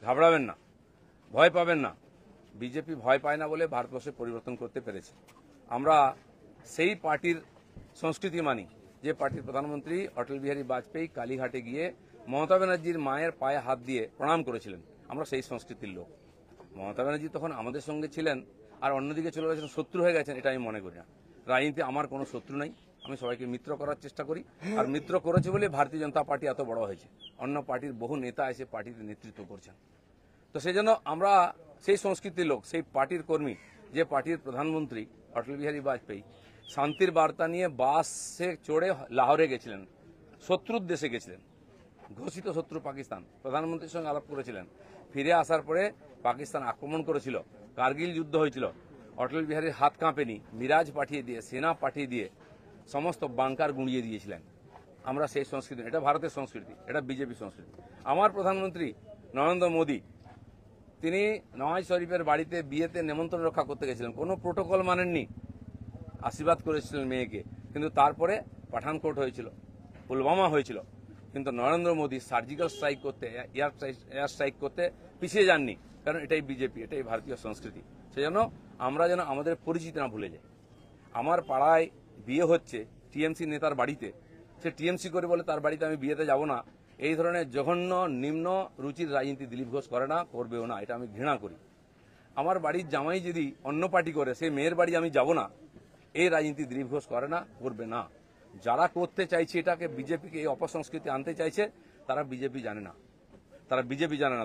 ঘাবড়াবেন না, ভয় পাবেন না। বিজেপি ভয় পায় না বলে ভারতবর্ষে পরিবর্তন করতে পেরেছে। আমরা সেই পার্টির সংস্কৃতি মানি যে পার্টির প্রধানমন্ত্রী অটল বিহারী বাজপেয়ী কালীঘাটে গিয়ে মমতা ব্যানার্জির মায়ের পায়ে হাত দিয়ে প্রণাম করেছিলেন। আমরা সেই সংস্কৃতির লোক। মমতা ব্যানার্জি তখন আমাদের সঙ্গে ছিলেন আর অন্যদিকে চলে গেছেন, শত্রু হয়ে গেছেন, এটা আমি মনে করি না। রাজনীতিতে আমার কোনো শত্রু নাই, আমি সবাইকে মিত্র করার চেষ্টা করি। আর মিত্র করেছে বলে ভারতীয় জনতা পার্টি এত বড় হয়েছে। অন্য পার্টির বহু নেতা এসে পার্টিতে নেতৃত্ব করছেন। তো সেই জন্য আমরা সেই সংস্কৃতির লোক, সেই পার্টির কর্মী যে পার্টির প্রধানমন্ত্রী অটল বিহারী বাজপেয়ী শান্তির বার্তা নিয়ে বাসে চড়ে লাহোরে গেছিলেন, শত্রুর দেশে গেছিলেন, ঘোষিত শত্রু পাকিস্তান, প্রধানমন্ত্রীর সঙ্গে আলাপ করেছিলেন। ফিরে আসার পরে পাকিস্তান আক্রমণ করেছিল, কার্গিল যুদ্ধ হয়েছিল, অটল বিহারীর হাত কাঁপেনি, মিরাজ পাঠিয়ে দিয়ে, সেনা পাঠিয়ে দিয়ে সমস্ত বাংকার গুঁড়িয়ে দিয়েছিলেন। আমরা সেই সংস্কৃতি, এটা ভারতের সংস্কৃতি, এটা বিজেপি সংস্কৃতি। আমার প্রধানমন্ত্রী নরেন্দ্র মোদী তিনি নওয়াজ শরীফের বাড়িতে বিয়েতে নেমন্ত্রণ রক্ষা করতে গেছিলেন, কোনো প্রোটোকল মানেননি, আশীর্বাদ করেছিলেন মেয়েকে। কিন্তু তারপরে পাঠানকোট হয়েছিল, পুলওয়ামা হয়েছিল, কিন্তু নরেন্দ্র মোদী সার্জিক্যাল স্ট্রাইক করতে, এয়ার স্ট্রাইক করতে পিছিয়ে যাননি, কারণ এটাই বিজেপি, এটাই ভারতীয় সংস্কৃতি। সেজন্য আমরা যেন আমাদের পরিচিতি না ভুলে যাই। আমার পাড়ায় বিয়ে হচ্ছে টিএমসি নেতার বাড়িতে, সে টিএমসি করে বলে তার বাড়িতে আমি বিয়েতে যাব না, এই ধরনের জঘন্য নিম্ন রুচির রাজনীতি দিলীপ ঘোষ করে না, করবেও না, এটা আমি ঘৃণা করি। আমার বাড়ির জামাই যদি অন্য পার্টি করে, সেই মেয়ের বাড়ি আমি যাব না, এই রাজনীতি দিলীপ ঘোষ করে না, করবে না। যারা করতে চাইছে এটাকে, বিজেপিকে এই অপসংস্কৃতি আনতে চাইছে, তারা বিজেপি জানে না,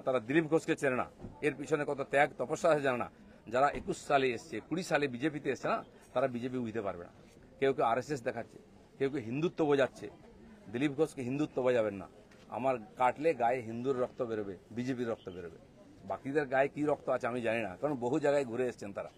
তারা দিলীপ ঘোষকে চেনে না, এর পিছনে কত ত্যাগ তপস্যা আছে জানে না। যারা 21 সালে এসছে, 20 সালে বিজেপিতে এসছে না, তারা বিজেপি বুঝতে পারবে না। কেউ কেউ আরএসএস দেখাচ্ছে, কেউ কেউ হিন্দুত্ব বোঝাচ্ছে। দিলীপ ঘোষকে হিন্দুত্ব বোঝাবেন না। আমার কাটলে গায়ে হিন্দুর রক্ত বেরোবে, বিজেপির রক্ত বেরোবে। বাকিদের গায়ে কি রক্ত আছে আমি জানি না, কারণ বহু জায়গায় ঘুরে এসছেন তারা।